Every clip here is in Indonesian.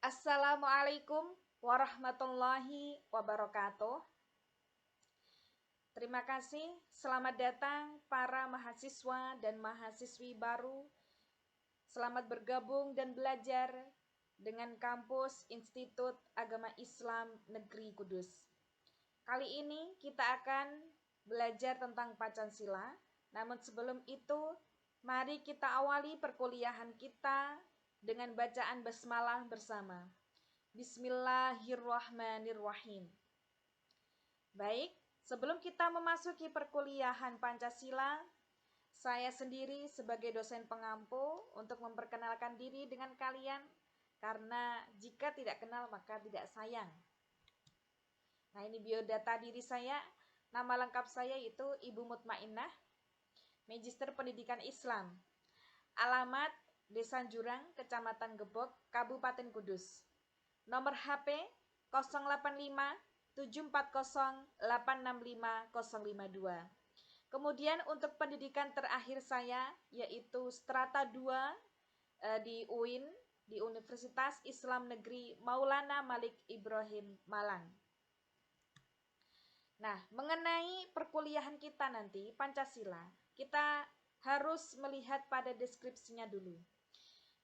Assalamualaikum warahmatullahi wabarakatuh. Terima kasih, selamat datang para mahasiswa dan mahasiswi baru. Selamat bergabung dan belajar dengan kampus Institut Agama Islam Negeri Kudus. Kali ini kita akan belajar tentang Pancasila. Namun sebelum itu, mari kita awali perkuliahan kita dengan bacaan basmalah bersama. Bismillahirrahmanirrahim. Baik, sebelum kita memasuki perkuliahan Pancasila, saya sendiri sebagai dosen pengampu untuk memperkenalkan diri dengan kalian, karena jika tidak kenal maka tidak sayang. Nah, ini biodata diri saya. Nama lengkap saya itu Ibu Mutmainnah, Magister Pendidikan Islam. Alamat Desa Jurang, Kecamatan Gebok, Kabupaten Kudus. Nomor HP 085 740 865 052. Kemudian untuk pendidikan terakhir saya yaitu Strata 2 di UIN, di Universitas Islam Negeri Maulana Malik Ibrahim Malang. Nah, mengenai perkuliahan kita nanti, Pancasila, kita harus melihat pada deskripsinya dulu.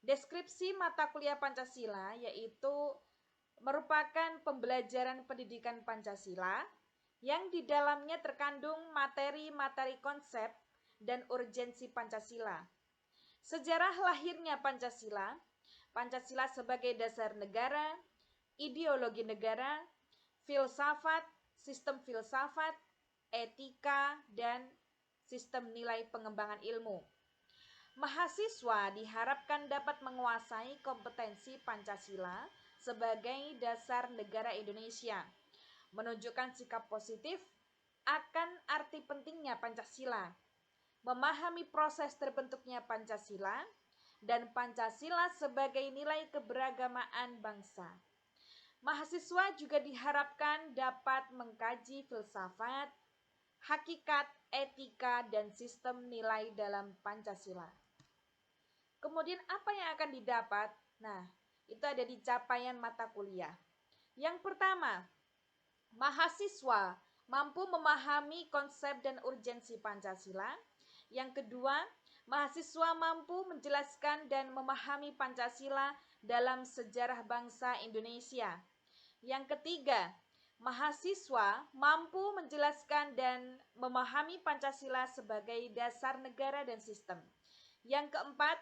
Deskripsi mata kuliah Pancasila yaitu merupakan pembelajaran pendidikan Pancasila yang di dalamnya terkandung materi-materi konsep dan urgensi Pancasila. Sejarah lahirnya Pancasila, Pancasila sebagai dasar negara, ideologi negara, filsafat, sistem filsafat, etika, dan sistem nilai pengembangan ilmu. Mahasiswa diharapkan dapat menguasai kompetensi Pancasila sebagai dasar negara Indonesia, menunjukkan sikap positif akan arti pentingnya Pancasila, memahami proses terbentuknya Pancasila, dan Pancasila sebagai nilai keberagamaan bangsa. Mahasiswa juga diharapkan dapat mengkaji filsafat, hakikat, etika, dan sistem nilai dalam Pancasila. Kemudian apa yang akan didapat? Nah, itu ada di capaian mata kuliah. Yang pertama, mahasiswa mampu memahami konsep dan urgensi Pancasila. Yang kedua, mahasiswa mampu menjelaskan dan memahami Pancasila dalam sejarah bangsa Indonesia. Yang ketiga, mahasiswa mampu menjelaskan dan memahami Pancasila sebagai dasar negara dan sistem. Yang keempat,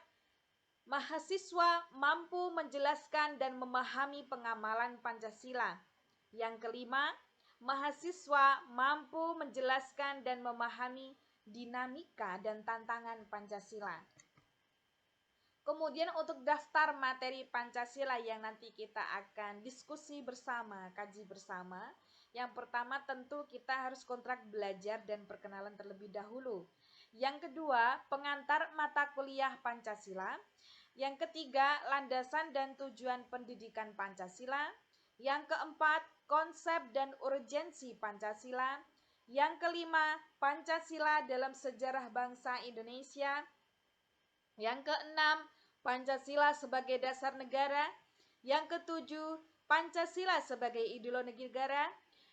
mahasiswa mampu menjelaskan dan memahami pengamalan Pancasila. Yang kelima, mahasiswa mampu menjelaskan dan memahami dinamika dan tantangan Pancasila. Kemudian untuk daftar materi Pancasila yang nanti kita akan diskusi bersama, kaji bersama. Yang pertama tentu kita harus kontrak belajar dan perkenalan terlebih dahulu. Yang kedua, pengantar mata kuliah Pancasila. Yang ketiga, landasan dan tujuan pendidikan Pancasila. Yang keempat, konsep dan urgensi Pancasila. Yang kelima, Pancasila dalam sejarah bangsa Indonesia. Yang keenam, Pancasila sebagai dasar negara. Yang ketujuh, Pancasila sebagai ideologi negara.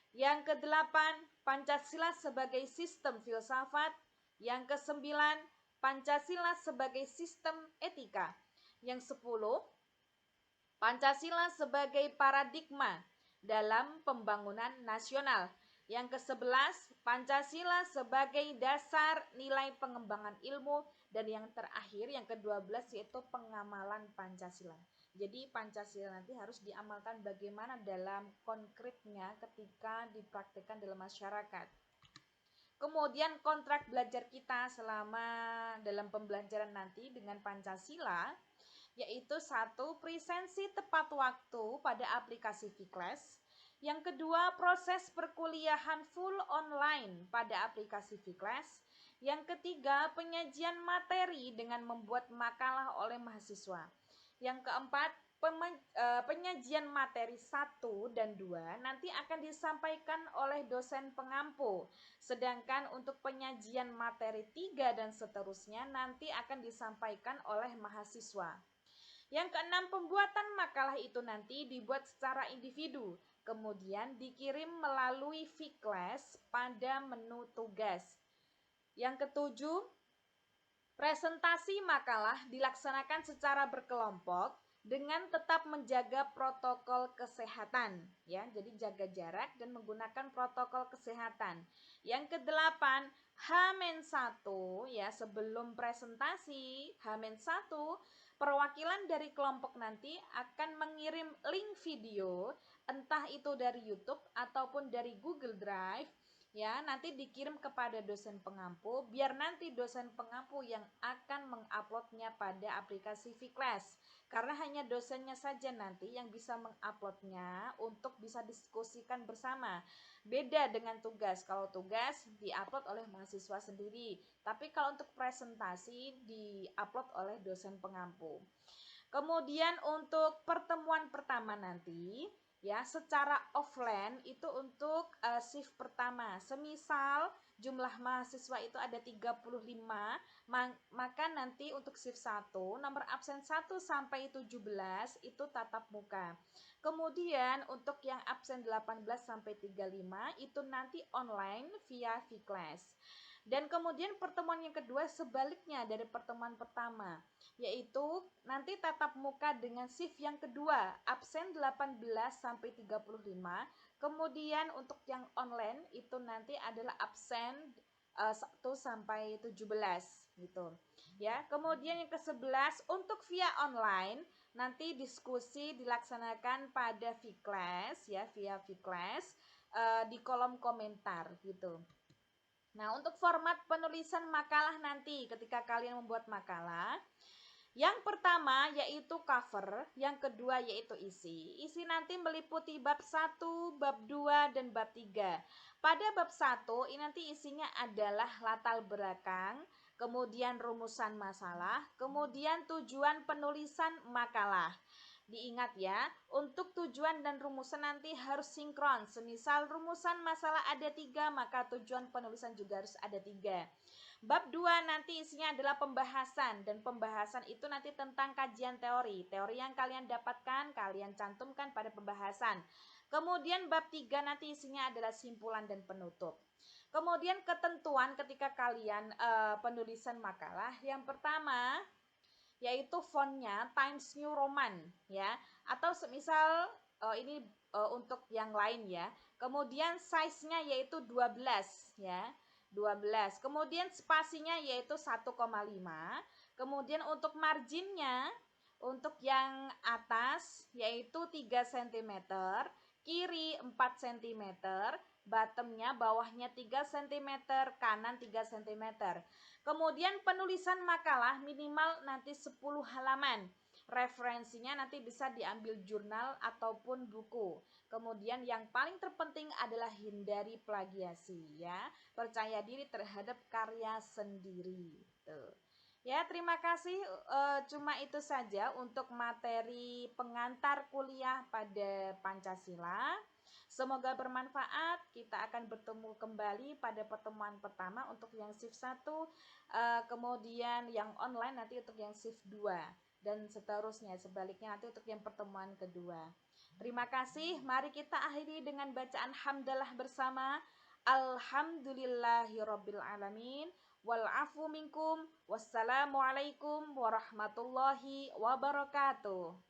Yang kedelapan, Pancasila sebagai sistem filsafat. Yang kesembilan, Pancasila sebagai sistem etika. Yang 10, Pancasila sebagai paradigma dalam pembangunan nasional. Yang ke-11, Pancasila sebagai dasar nilai pengembangan ilmu. Dan yang terakhir, yang ke-12 yaitu pengamalan Pancasila. Jadi Pancasila nanti harus diamalkan bagaimana dalam konkretnya ketika dipraktikkan dalam masyarakat. Kemudian kontrak belajar kita selama dalam pembelajaran nanti dengan Pancasila yaitu satu, presensi tepat waktu pada aplikasi Vclass. Yang kedua, proses perkuliahan full online pada aplikasi Vclass. Yang ketiga, penyajian materi dengan membuat makalah oleh mahasiswa. Yang keempat, penyajian materi 1 dan 2 nanti akan disampaikan oleh dosen pengampu. Sedangkan untuk penyajian materi 3 dan seterusnya nanti akan disampaikan oleh mahasiswa. Yang keenam, pembuatan makalah itu nanti dibuat secara individu, kemudian dikirim melalui Vclass pada menu tugas. Yang ketujuh, presentasi makalah dilaksanakan secara berkelompok dengan tetap menjaga protokol kesehatan, ya. Jadi jaga jarak dan menggunakan protokol kesehatan. Yang kedelapan, H-1 ya, sebelum presentasi H-1 perwakilan dari kelompok nanti akan mengirim link video, entah itu dari YouTube ataupun dari Google Drive, ya, nanti dikirim kepada dosen pengampu, biar nanti dosen pengampu yang akan menguploadnya pada aplikasi Vclass, karena hanya dosennya saja nanti yang bisa menguploadnya untuk bisa diskusikan bersama. Beda dengan tugas, kalau tugas diupload oleh mahasiswa sendiri, tapi kalau untuk presentasi diupload oleh dosen pengampu. Kemudian untuk pertemuan pertama nanti, ya, secara offline itu untuk shift pertama. Semisal jumlah mahasiswa itu ada 35, maka nanti untuk shift 1 nomor absen 1 sampai 17 itu tatap muka. Kemudian untuk yang absen 18 sampai 35 itu nanti online via Vclass. Dan kemudian pertemuan yang kedua sebaliknya dari pertemuan pertama, yaitu nanti tatap muka dengan shift yang kedua, absen 18 sampai 35. Kemudian untuk yang online itu nanti adalah absen 1 sampai 17 gitu. Ya, kemudian yang ke-11 untuk via online nanti diskusi dilaksanakan pada Vclass ya, via Vclass di kolom komentar gitu. Nah, untuk format penulisan makalah nanti ketika kalian membuat makalah, yang pertama yaitu cover, yang kedua yaitu isi. Isi nanti meliputi bab 1, bab 2, dan bab 3. Pada bab 1 ini nanti isinya adalah latar belakang, kemudian rumusan masalah, kemudian tujuan penulisan makalah. Diingat ya, untuk tujuan dan rumusan nanti harus sinkron. Semisal rumusan masalah ada 3, maka tujuan penulisan juga harus ada 3. Bab 2 nanti isinya adalah pembahasan, dan pembahasan itu nanti tentang kajian teori. Teori yang kalian dapatkan, kalian cantumkan pada pembahasan. Kemudian bab 3 nanti isinya adalah simpulan dan penutup. Kemudian ketentuan ketika kalian penulisan makalah, yang pertama yaitu fontnya Times New Roman ya, atau semisal ini untuk yang lain ya. Kemudian size-nya yaitu 12 ya. 12. Kemudian spasinya yaitu 1,5. Kemudian untuk marginnya untuk yang atas yaitu 3 cm, kiri 4 cm, bottomnya bawahnya 3 cm, kanan 3 cm. Kemudian penulisan makalah minimal nanti 10 halaman. Referensinya nanti bisa diambil jurnal ataupun buku. Kemudian yang paling terpenting adalah hindari plagiasi ya. Percaya diri terhadap karya sendiri. Tuh. Ya, terima kasih. Cuma itu saja untuk materi pengantar kuliah pada Pancasila. Semoga bermanfaat. Kita akan bertemu kembali pada pertemuan pertama untuk yang shift 1, kemudian yang online nanti untuk yang shift 2, dan seterusnya sebaliknya nanti untuk yang pertemuan kedua. Terima kasih. Mari kita akhiri dengan bacaan hamdalah bersama. Alhamdulillahirabbil alamin. Wal afu minkum. Wassalamualaikum warahmatullahi wabarakatuh.